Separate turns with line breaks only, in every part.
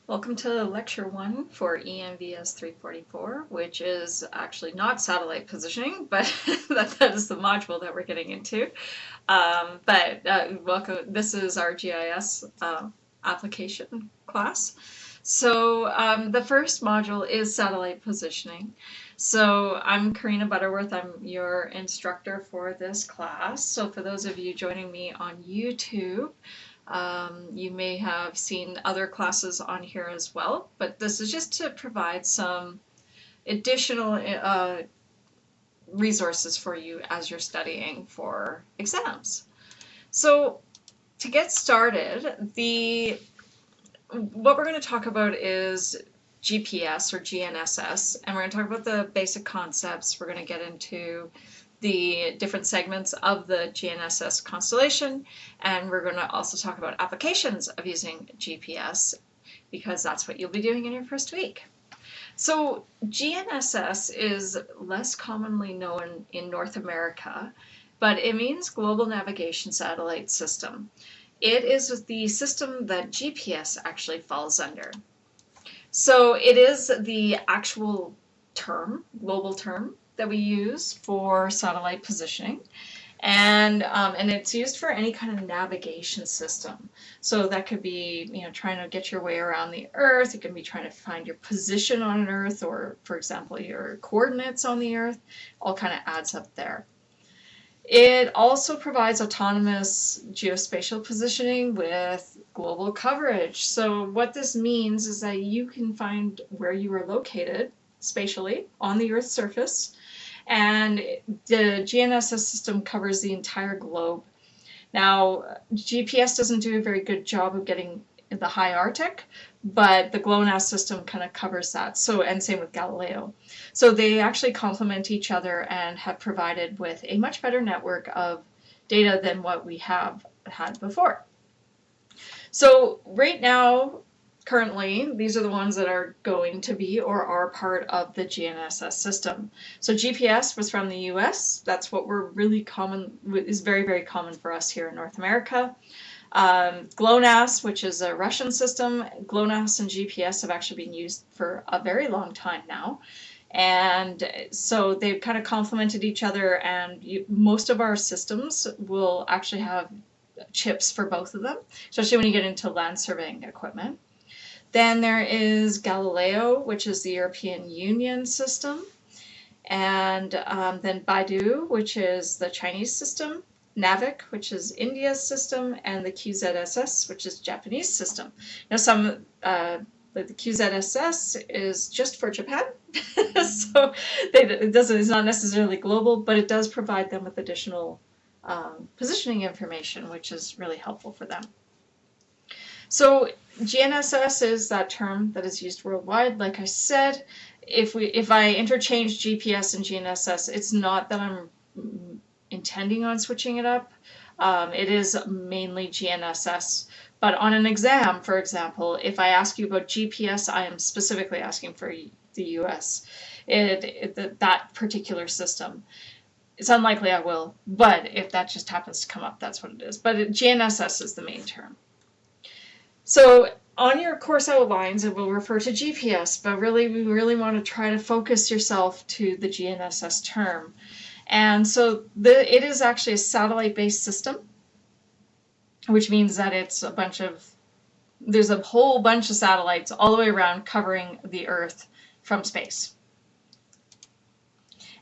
Welcome to lecture 1 for ENVS344, which is actually not satellite positioning, but that is the module that we're getting into. Welcome, this is our GIS application class. So the first module is satellite positioning. So I'm Karina Butterworth, I'm your instructor for this class. So for those of you joining me on YouTube, you may have seen other classes on here as well, but this is just to provide some additional resources for you as you're studying for exams. So to get started, what we're going to talk about is GPS or GNSS, and we're going to talk about the basic concepts. We're going to get into the different segments of the GNSS constellation, and we're going to also talk about applications of using GPS, because that's what you'll be doing in your first week. So GNSS is less commonly known in North America, but it means Global Navigation Satellite System. It is the system that GPS actually falls under. So it is the actual term, global term, that we use for satellite positioning, and it's used for any kind of navigation system. So that could be, trying to get your way around the Earth. It can be trying to find your position on an Earth, or, for example, your coordinates on the Earth. All kind of adds up there. It also provides autonomous geospatial positioning with global coverage. So what this means is that you can find where you are located spatially on the Earth's surface, and the GNSS system covers the entire globe. Now, GPS doesn't do a very good job of getting the high Arctic, but the GLONASS system kind of covers that. So, and same with Galileo. So they actually complement each other and have provided with a much better network of data than what we have had before. So right now, currently, these are the ones that are going to be or are part of the GNSS system. So GPS was from the US. That's what we're really common, is very, very common for us here in North America. GLONASS, which is a Russian system, GLONASS and GPS have actually been used for a very long time now. And so they've kind of complemented each other, and most of our systems will actually have chips for both of them, especially when you get into land surveying equipment. Then there is Galileo, which is the European Union system, and then Baidu, which is the Chinese system, NAVIC, which is India's system, and the QZSS, which is Japanese system. Now, the QZSS is just for Japan, so it's not necessarily global, but it does provide them with additional positioning information, which is really helpful for them. So GNSS is that term that is used worldwide. Like I said, if I interchange GPS and GNSS, it's not that I'm intending on switching it up. It is mainly GNSS. But on an exam, for example, if I ask you about GPS, I am specifically asking for the US, that particular system. It's unlikely I will, but if that just happens to come up, that's what it is. But GNSS is the main term. So on your course outlines, it will refer to GPS, but really, we really want to try to focus yourself to the GNSS term. And so it is actually a satellite-based system, which means that there's a whole bunch of satellites all the way around covering the Earth from space.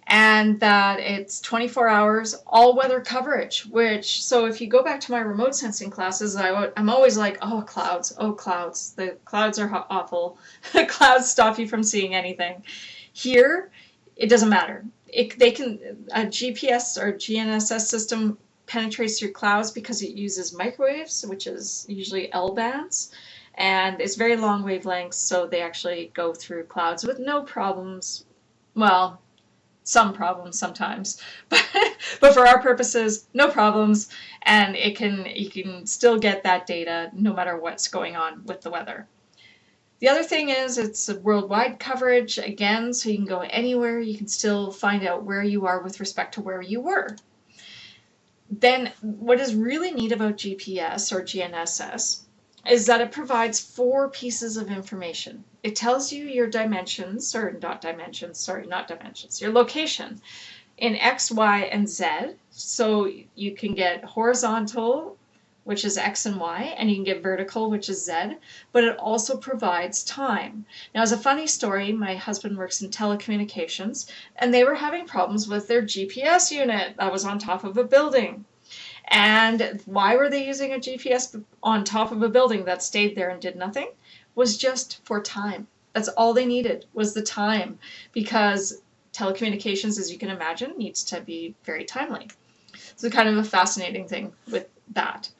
And that it's 24 hours all-weather coverage, so if you go back to my remote sensing classes, I'm always like, oh, clouds, the clouds are awful. Clouds stop you from seeing anything. Here, it doesn't matter. A GPS or GNSS system penetrates through clouds because it uses microwaves, which is usually L bands, and it's very long wavelengths, so they actually go through clouds with no problems. Well, some problems sometimes, but for our purposes, no problems, and you can still get that data no matter what's going on with the weather. The other thing is it's a worldwide coverage, again, so you can go anywhere. You can still find out where you are with respect to where you were. Then what is really neat about GPS or GNSS is that it provides 4 pieces of information. It tells you your dimensions, or not dimensions, sorry, not dimensions, your location in X, Y, and Z. So you can get horizontal, which is X and Y, and you can get vertical, which is Z, but it also provides time. Now, as a funny story, my husband works in telecommunications, and they were having problems with their GPS unit that was on top of a building. And why were they using a GPS on top of a building that stayed there and did nothing? Was just for time. That's all they needed, was the time, because telecommunications, as you can imagine, needs to be very timely. So kind of a fascinating thing with that.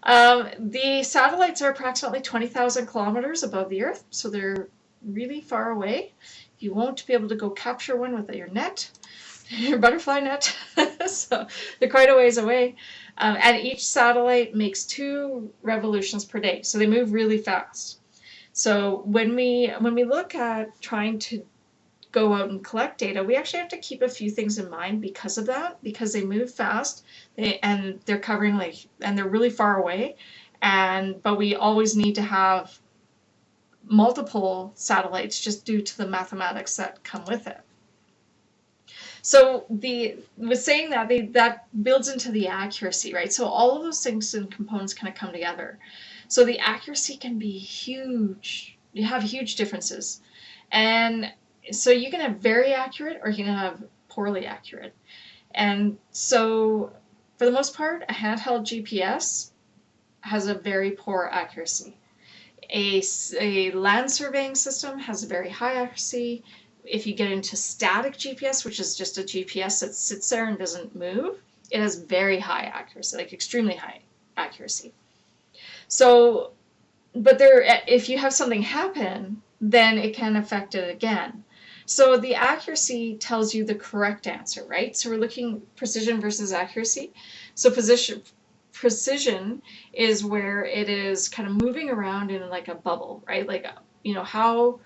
The satellites are approximately 20,000 kilometers above the Earth, so they're really far away. You won't be able to go capture one with your net, your butterfly net, so they're quite a ways away. And each satellite makes 2 revolutions per day, so they move really fast. So when we look at trying to go out and collect data, we actually have to keep a few things in mind because of that, because they move fast and they're covering and they're really far away, but we always need to have multiple satellites just due to the mathematics that come with it. So with saying that, that builds into the accuracy, right? So all of those things and components kind of come together. So the accuracy can be huge. You have huge differences. And so you can have very accurate or you can have poorly accurate. And so for the most part, a handheld GPS has a very poor accuracy. A land surveying system has a very high accuracy. If you get into static GPS, which is just a GPS that sits there and doesn't move, it has very high accuracy, like extremely high accuracy. So, but if you have something happen, then it can affect it again. So the accuracy tells you the correct answer, right? So we're looking precision versus accuracy. So precision is where it is kind of moving around in like a bubble, right? Like, you know, how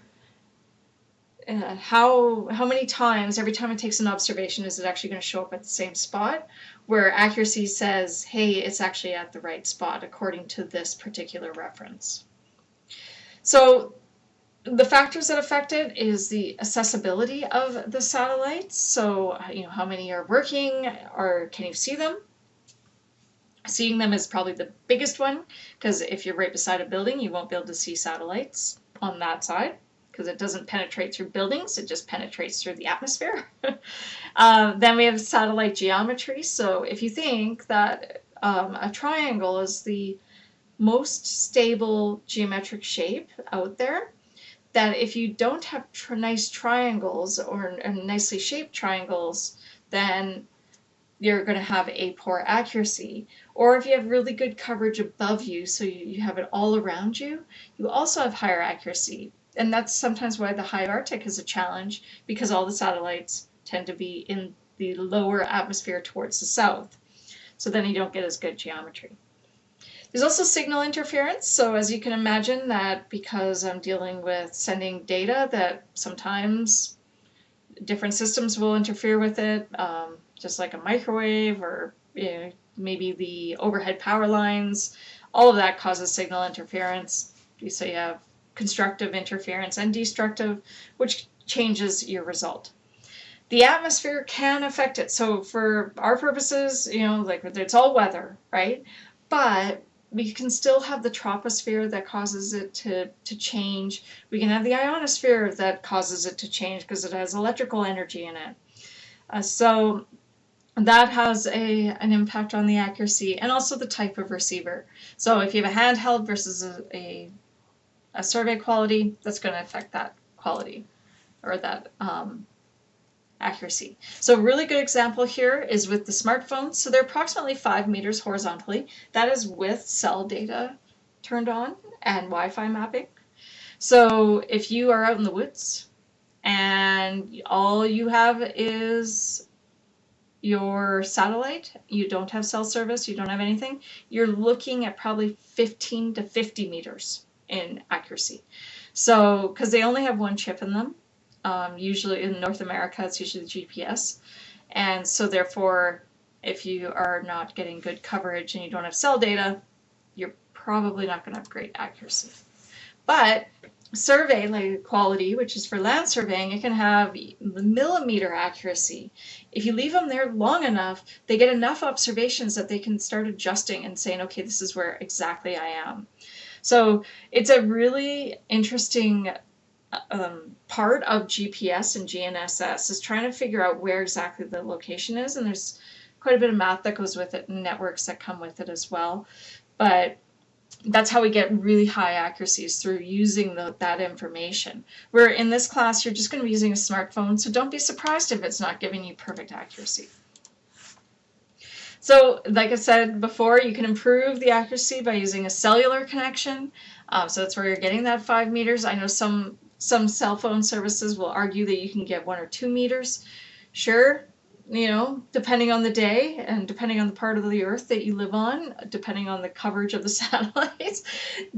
many times, every time it takes an observation, is it actually going to show up at the same spot? Where accuracy says, hey, it's actually at the right spot according to this particular reference. So the factors that affect it is the accessibility of the satellites. So, you know, how many are working, or can you see them? Seeing them is probably the biggest one, because if you're right beside a building, you won't be able to see satellites on that side, because it doesn't penetrate through buildings, it just penetrates through the atmosphere. Then we have satellite geometry. So if you think that a triangle is the most stable geometric shape out there, that if you don't have nice triangles or nicely shaped triangles, then you're going to have a poor accuracy. Or if you have really good coverage above you, so you have it all around you, you also have higher accuracy. And that's sometimes why the high Arctic is a challenge, because all the satellites tend to be in the lower atmosphere towards the south. So then you don't get as good geometry. There's also signal interference. So as you can imagine, that because I'm dealing with sending data, that sometimes different systems will interfere with it, just like a microwave, or maybe the overhead power lines. All of that causes signal interference. So you have constructive interference and destructive, which changes your result. The atmosphere can affect it. So for our purposes, like it's all weather, right? But we can still have the troposphere that causes it to change. We can have the ionosphere that causes it to change because it has electrical energy in it. So that has an impact on the accuracy, and also the type of receiver. So if you have a handheld versus a survey quality, that's going to affect that quality, or that accuracy. So a really good example here is with the smartphones. So they're approximately 5 meters horizontally. That is with cell data turned on and Wi-Fi mapping. So if you are out in the woods and all you have is your satellite, you don't have cell service, you don't have anything, you're looking at probably 15 to 50 meters in accuracy. So, because they only have one chip in them. Usually in North America, it's usually the GPS. And so therefore, if you are not getting good coverage and you don't have cell data, you're probably not going to have great accuracy. But survey like quality, which is for land surveying, it can have millimeter accuracy. If you leave them there long enough, they get enough observations that they can start adjusting and saying, okay, this is where exactly I am. So it's a really interesting part of GPS and GNSS, is trying to figure out where exactly the location is, and there's quite a bit of math that goes with it and networks that come with it as well. But that's how we get really high accuracies, through using that information. Where in this class, you're just going to be using a smartphone, so don't be surprised if it's not giving you perfect accuracy. So like I said before, you can improve the accuracy by using a cellular connection. So that's where you're getting that 5 meters. I know some cell phone services will argue that you can get 1 or 2 meters. Sure, you know, depending on the day and depending on the part of the earth that you live on, depending on the coverage of the satellites,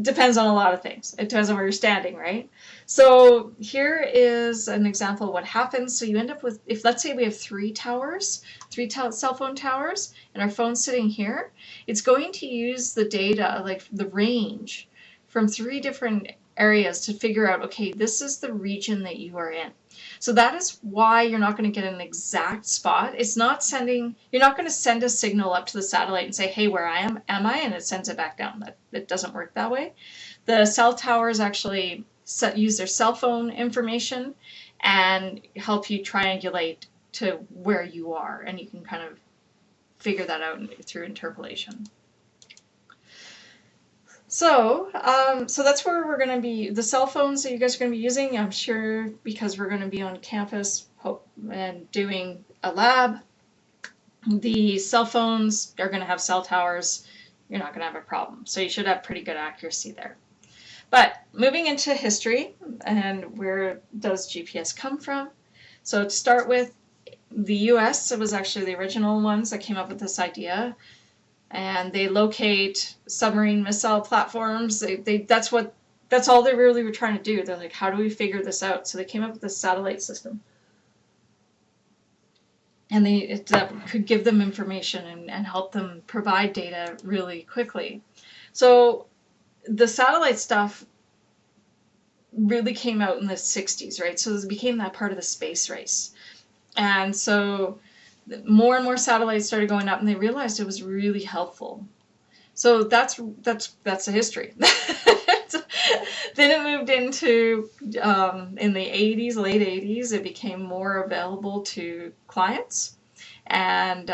depends on a lot of things. It depends on where you're standing, right? So here is an example of what happens. So you end up with, if let's say we have 3 towers, 3 cell phone towers, and our phone's sitting here, it's going to use the data, like the range, from 3 different areas to figure out, okay, this is the region that you are in. So that is why you're not going to get an exact spot. It's not sending, you're not going to send a signal up to the satellite and say, hey, where am I? And it sends it back down. It doesn't work that way. The cell towers actually use their cell phone information and help you triangulate to where you are. And you can kind of figure that out through interpolation. So, so that's where we're going to be, the cell phones that you guys are going to be using, I'm sure, because we're going to be on campus and doing a lab. The cell phones are going to have cell towers. You're not going to have a problem. So you should have pretty good accuracy there. But moving into history, and where does GPS come from? So to start with, the US, it was actually the original ones that came up with this idea. And they locate submarine missile platforms. That's all they really were trying to do. They're like, how do we figure this out? So they came up with this satellite system. And that could give them information and help them provide data really quickly. So the satellite stuff really came out in the 60s, right? So it became that part of the space race. And so more and more satellites started going up, and they realized it was really helpful. So that's the history. Then it moved into, in the 80s, late 80s, it became more available to clients and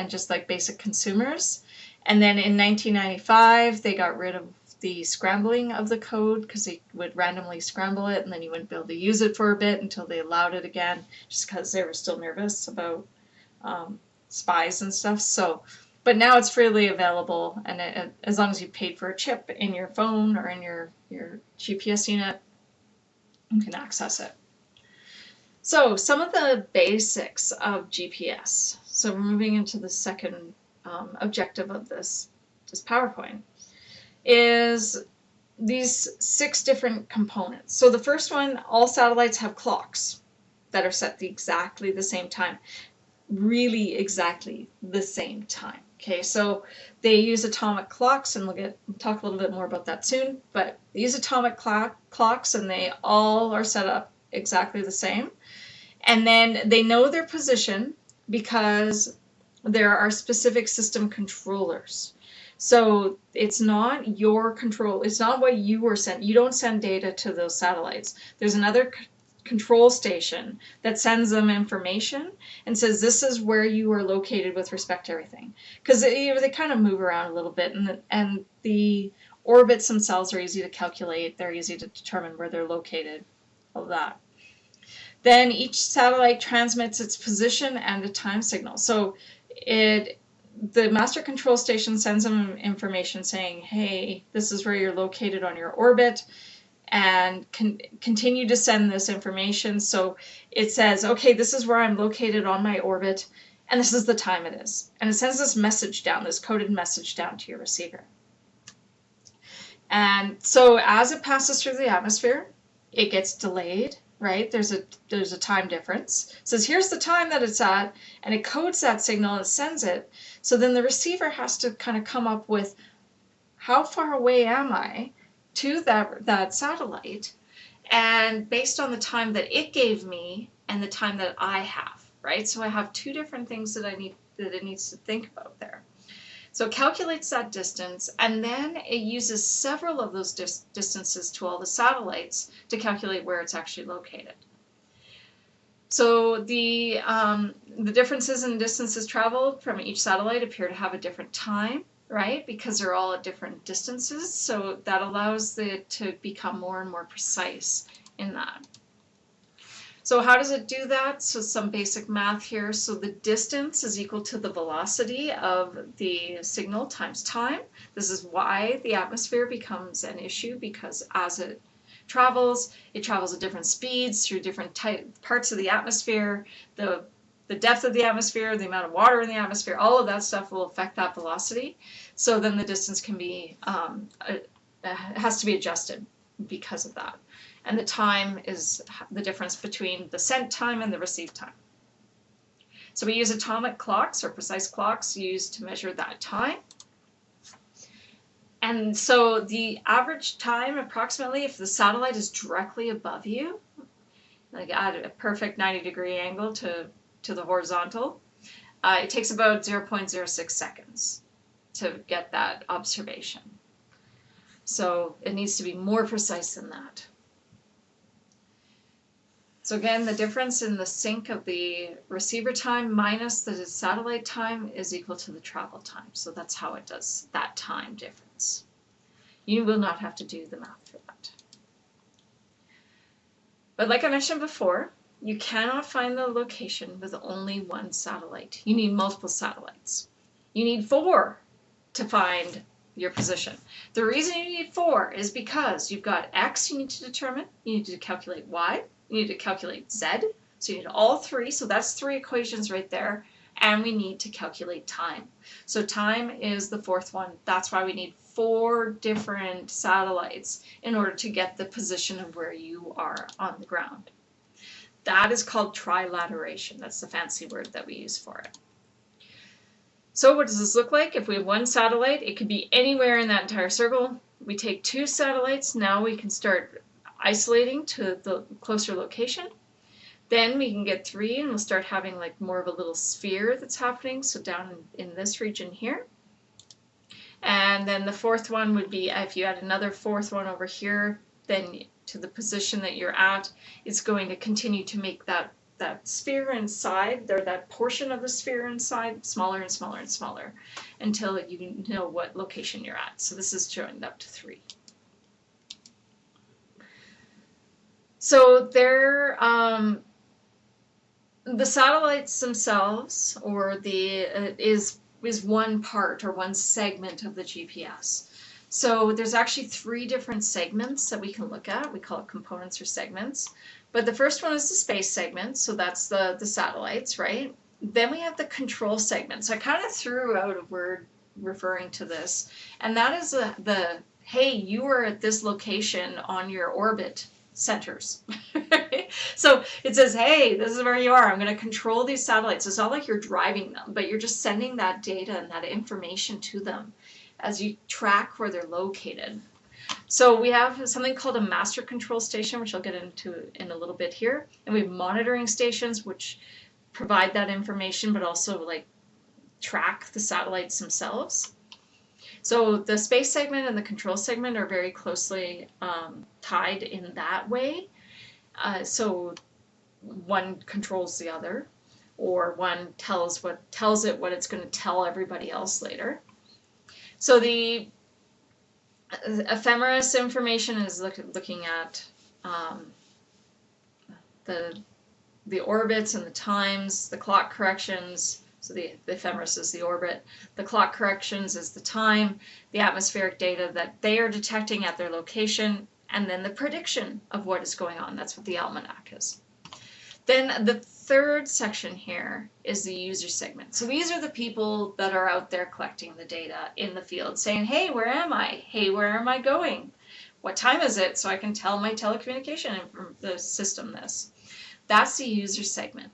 just like basic consumers. And then in 1995, they got rid of the scrambling of the code, because they would randomly scramble it, and then you wouldn't be able to use it for a bit until they allowed it again, just because they were still nervous about spies and stuff. So, but now it's freely available, and as long as you paid for a chip in your phone or in your GPS unit, you can access it. So some of the basics of GPS. So we're moving into the second objective of this PowerPoint, is these 6 different components. So the first one, all satellites have clocks that are set exactly the same time. Really exactly the same time. Okay, so they use atomic clocks, and we'll talk a little bit more about that soon, but they use atomic clocks, and they all are set up exactly the same. And then they know their position because there are specific system controllers. So it's not your control, it's not what you were sent. You don't send data to those satellites. There's another control station that sends them information and says, this is where you are located with respect to everything. Because they kind of move around a little bit, and the orbits themselves are easy to calculate. They're easy to determine where they're located, all of that. Then each satellite transmits its position and a time signal. So the master control station sends them information saying, hey, this is where you're located on your orbit, and continue to send this information. So it says, okay, this is where I'm located on my orbit, and this is the time it is. And it sends this message down, this coded message down to your receiver. And so as it passes through the atmosphere, it gets delayed, right? There's a time difference. It says, here's the time that it's at, and it codes that signal and sends it. So then the receiver has to kind of come up with, how far away am I to that satellite, and based on the time that it gave me and the time that I have, right? So I have two different things that it needs to think about there. So it calculates that distance, and then it uses several of those distances to all the satellites to calculate where it's actually located. So the differences in distances traveled from each satellite appear to have a different time, right? Because they're all at different distances. So that allows it to become more and more precise in that. So how does it do that? So some basic math here. So the distance is equal to the velocity of the signal times time. This is why the atmosphere becomes an issue, because as it travels at different speeds through different parts of the atmosphere. The depth of the atmosphere, the amount of water in the atmosphere, all of that stuff will affect that velocity. So then the distance can be, has to be adjusted because of that. And the time is the difference between the sent time and the received time. So we use atomic clocks, or precise clocks, used to measure that time. And so the average time, approximately, if the satellite is directly above you, like at a perfect 90-degree angle to the horizontal, it takes about 0.06 seconds to get that observation. So it needs to be more precise than that. So again, the difference in the sync of the receiver time minus the satellite time is equal to the travel time. So that's how it does that time difference. You will not have to do the math for that. But like I mentioned before, you cannot find the location with only one satellite. You need multiple satellites. You need 4 to find your position. The reason you need 4 is because you've got X you need to determine, you need to calculate Y, you need to calculate Z, so you need all 3, so that's 3 equations right there, and we need to calculate time. So time is the 4th one. That's why we need 4 different satellites in order to get the position of where you are on the ground. That is called trilateration. That's the fancy word that we use for it. So what does this look like? If we have one satellite, it could be anywhere in that entire circle. We take 2 satellites. Now we can start isolating to the closer location. Then we can get 3, and we'll start having like more of a little sphere that's happening. So down in this region here. And then the 4th one would be, if you add another 4th one over here, then to the position that you're at, it's going to continue to make that sphere inside, or that portion of the sphere inside, smaller and smaller and smaller, until you know what location you're at. So this is joined up to 3. So they're, the satellites themselves, or is one part or one segment of the GPS. So there's actually 3 different segments that we can look at. We call it components or segments. But the first one is the space segment, so that's the satellites, right? Then we have the control segment. So I kind of threw out a word referring to this, and that is the hey, you are at this location on your orbit centers. So it says, hey, this is where you are. I'm going to control these satellites. It's not like you're driving them, but you're just sending that data and that information to them as you track where they're located. So we have something called a master control station, which I'll get into in a little bit here. And we have monitoring stations, which provide that information, but also like track the satellites themselves. So the space segment and the control segment are very closely tied in that way. So one controls the other, or one tells it what it's going to tell everybody else later. So the ephemeris information is looking at the orbits and the times, the clock corrections. So the ephemeris is the orbit, the clock corrections is the time, the atmospheric data that they are detecting at their location, and then the prediction of what is going on. That's what the almanac is. Then the 3rd section here is the user segment. So these are the people that are out there collecting the data in the field, saying, hey, where am I? Hey, where am I going? What time is it? So I can tell my telecommunication the system this. That's the user segment.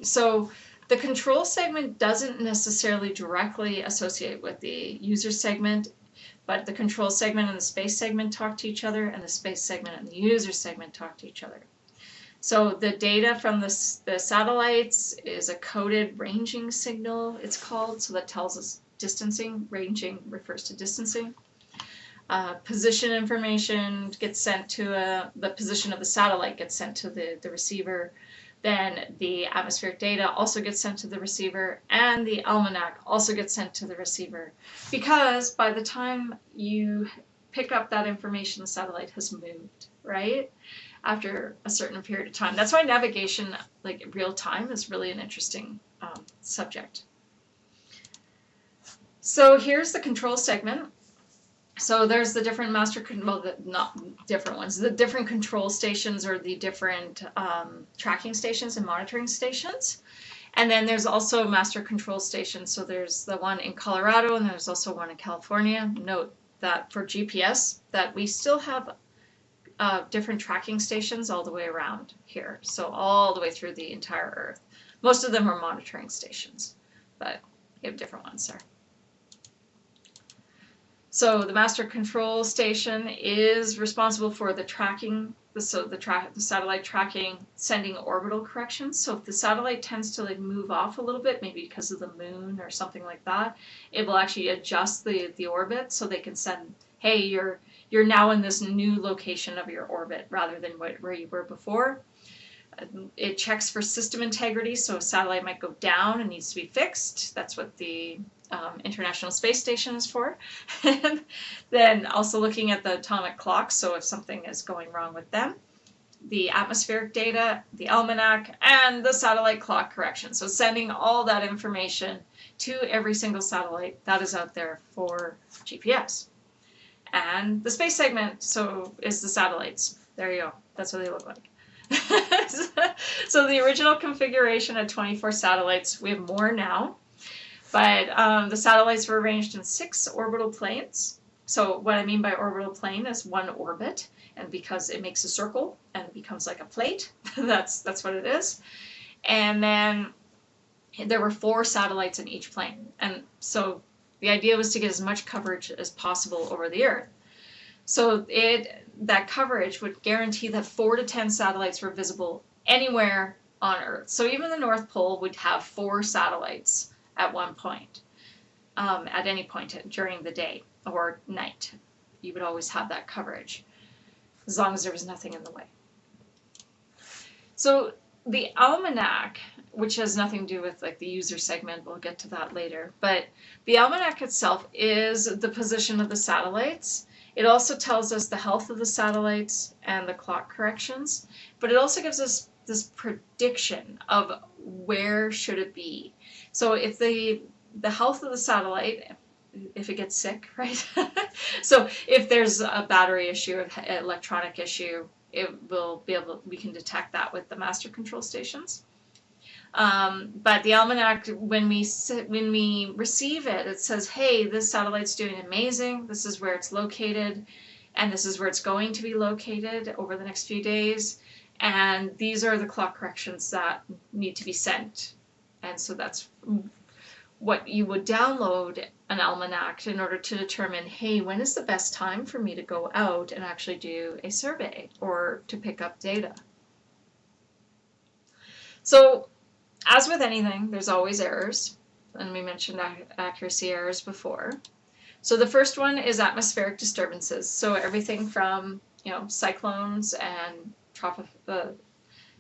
So the control segment doesn't necessarily directly associate with the user segment, but the control segment and the space segment talk to each other, and the space segment and the user segment talk to each other. So the data from the satellites is a coded ranging signal, it's called, so that tells us distancing. Ranging refers to distancing. Position information gets sent to the position of the satellite gets sent to the receiver. Then the atmospheric data also gets sent to the receiver, and the almanac also gets sent to the receiver, because by the time you pick up that information, the satellite has moved, right? After a certain period of time. That's why navigation, like real time, is really an interesting subject. So here's the control segment. So there's the different not different ones, the different control stations, or the different tracking stations and monitoring stations. And then there's also master control stations. So there's the one in Colorado, and there's also one in California. Note that for GPS, that we still have different tracking stations all the way around here. So all the way through the entire Earth. Most of them are monitoring stations, but you have different ones there. So the master control station is responsible for the tracking, the satellite tracking, sending orbital corrections. So if the satellite tends to like move off a little bit, maybe because of the moon or something like that, it will actually adjust the orbit so they can send, hey, you're now in this new location of your orbit rather than where you were before. It checks for system integrity, so a satellite might go down and needs to be fixed. That's what the International Space Station is for. And then also looking at the atomic clocks, so if something is going wrong with them. The atmospheric data, the almanac, and the satellite clock correction. So sending all that information to every single satellite that is out there for GPS. And the space segment, so is the satellites. There you go. That's what they look like. So the original configuration had 24 satellites. We have more now, but the satellites were arranged in 6 orbital planes. So what I mean by orbital plane is one orbit, and because it makes a circle and it becomes like a plate, that's what it is. And then there were 4 satellites in each plane, and so the idea was to get as much coverage as possible over the Earth. So that coverage would guarantee that 4 to 10 satellites were visible anywhere on Earth. So even the North Pole would have 4 satellites at one point, at any point during the day or night. You would always have that coverage, as long as there was nothing in the way. So the almanac, which has nothing to do with like the user segment, we'll get to that later, but the almanac itself is the position of the satellites. It also tells us the health of the satellites and the clock corrections, but it also gives us this prediction of where should it be. So if the health of the satellite, if it gets sick, right? So if there's a battery issue, an electronic issue, we can detect that with the master control stations. But the almanac, when we receive it, it says, hey, this satellite's doing amazing. This is where it's located, and this is where it's going to be located over the next few days. And these are the clock corrections that need to be sent. And so that's what you would download an almanac in order to determine, hey, when is the best time for me to go out and actually do a survey or to pick up data? So as with anything, there's always errors, and we mentioned accuracy errors before. So the first one is atmospheric disturbances. So everything from cyclones and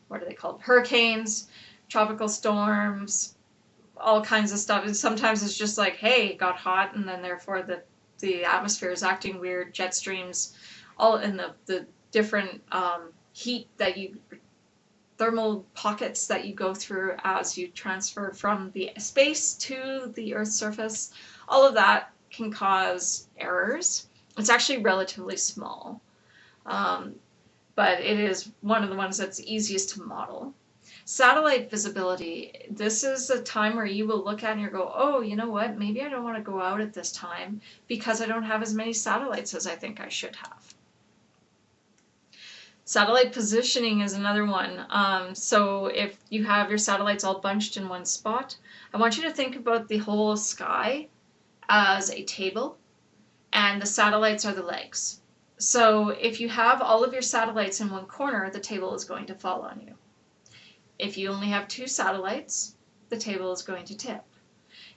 what are they called? Hurricanes, tropical storms, all kinds of stuff. And sometimes it's just like, hey, it got hot, and then therefore the atmosphere is acting weird. Jet streams, all in the different heat that thermal pockets that you go through as you transfer from the space to the Earth's surface. All of that can cause errors. It's actually relatively small, but it is one of the ones that's easiest to model. Satellite visibility, this is a time where you will look at and you go, oh, you know what, maybe I don't want to go out at this time because I don't have as many satellites as I think I should have. Satellite positioning is another one. So if you have your satellites all bunched in one spot, I want you to think about the whole sky as a table, and the satellites are the legs. So if you have all of your satellites in one corner, the table is going to fall on you. If you only have 2 satellites, the table is going to tip.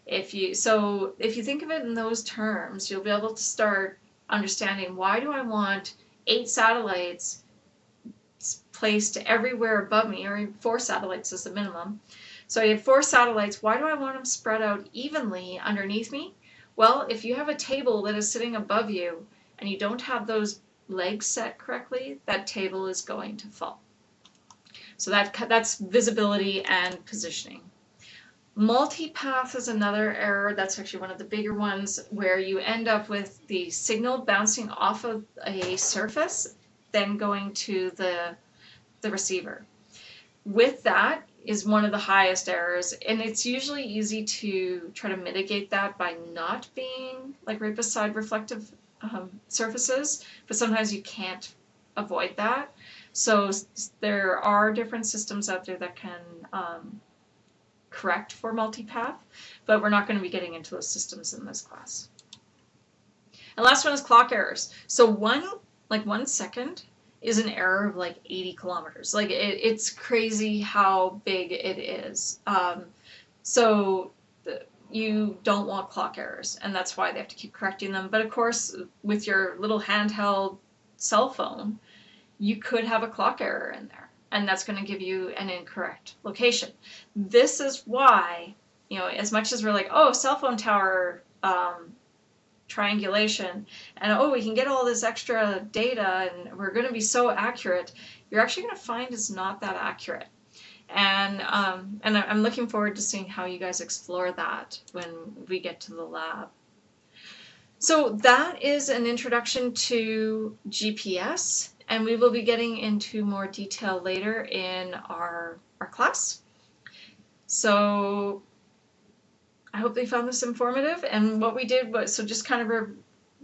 If you think of it in those terms, you'll be able to start understanding, why do I want 8 satellites placed everywhere above me, or 4 satellites is the minimum. So I have 4 satellites. Why do I want them spread out evenly underneath me? Well, if you have a table that is sitting above you and you don't have those legs set correctly, that table is going to fall. So that's visibility and positioning. Multipath is another error. That's actually one of the bigger ones, where you end up with the signal bouncing off of a surface, then going to the receiver. With that is one of the highest errors, and it's usually easy to try to mitigate that by not being like right beside reflective surfaces, but sometimes you can't avoid that. So there are different systems out there that can correct for multipath, but we're not going to be getting into those systems in this class. And last one is clock errors. So 1 second is an error of like 80 kilometers. Like it's crazy how big it is. So you don't want clock errors, and that's why they have to keep correcting them. But of course, with your little handheld cell phone, you could have a clock error in there, and that's going to give you an incorrect location. This is why, as much as we're like, oh, cell phone tower triangulation, and oh, we can get all this extra data and we're going to be so accurate, you're actually going to find it's not that accurate. And I'm looking forward to seeing how you guys explore that when we get to the lab. So that is an introduction to GPS, and we will be getting into more detail later in our class. So I hope they found this informative. And what we did was, so just kind of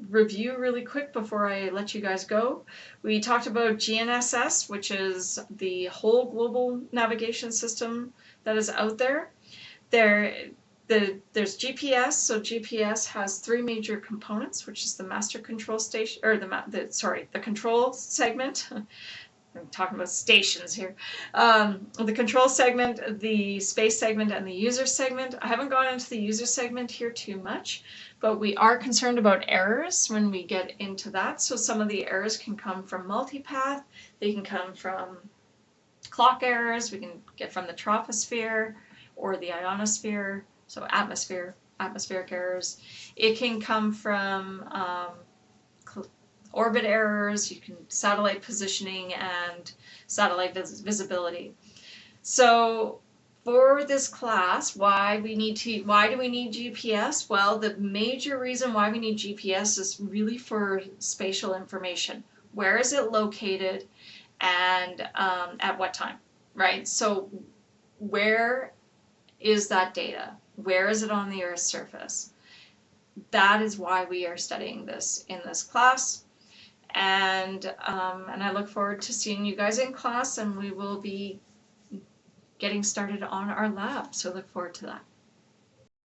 review really quick before I let you guys go. We talked about GNSS, which is the whole global navigation system that is out there. There's GPS. So GPS has 3 major components, which is the master control station, or the control segment. I'm talking about stations here. The control segment, the space segment, and the user segment. I haven't gone into the user segment here too much, but we are concerned about errors when we get into that. So some of the errors can come from multipath. They can come from clock errors. We can get from the troposphere or the ionosphere, so atmospheric errors. It can come from orbit errors, satellite positioning, and satellite visibility. So for this class, why do we need GPS? Well, the major reason why we need GPS is really for spatial information. Where is it located, and at what time, right? So where is that data? Where is it on the Earth's surface? That is why we are studying this in this class. And I look forward to seeing you guys in class, and we will be getting started on our lab. So look forward to that.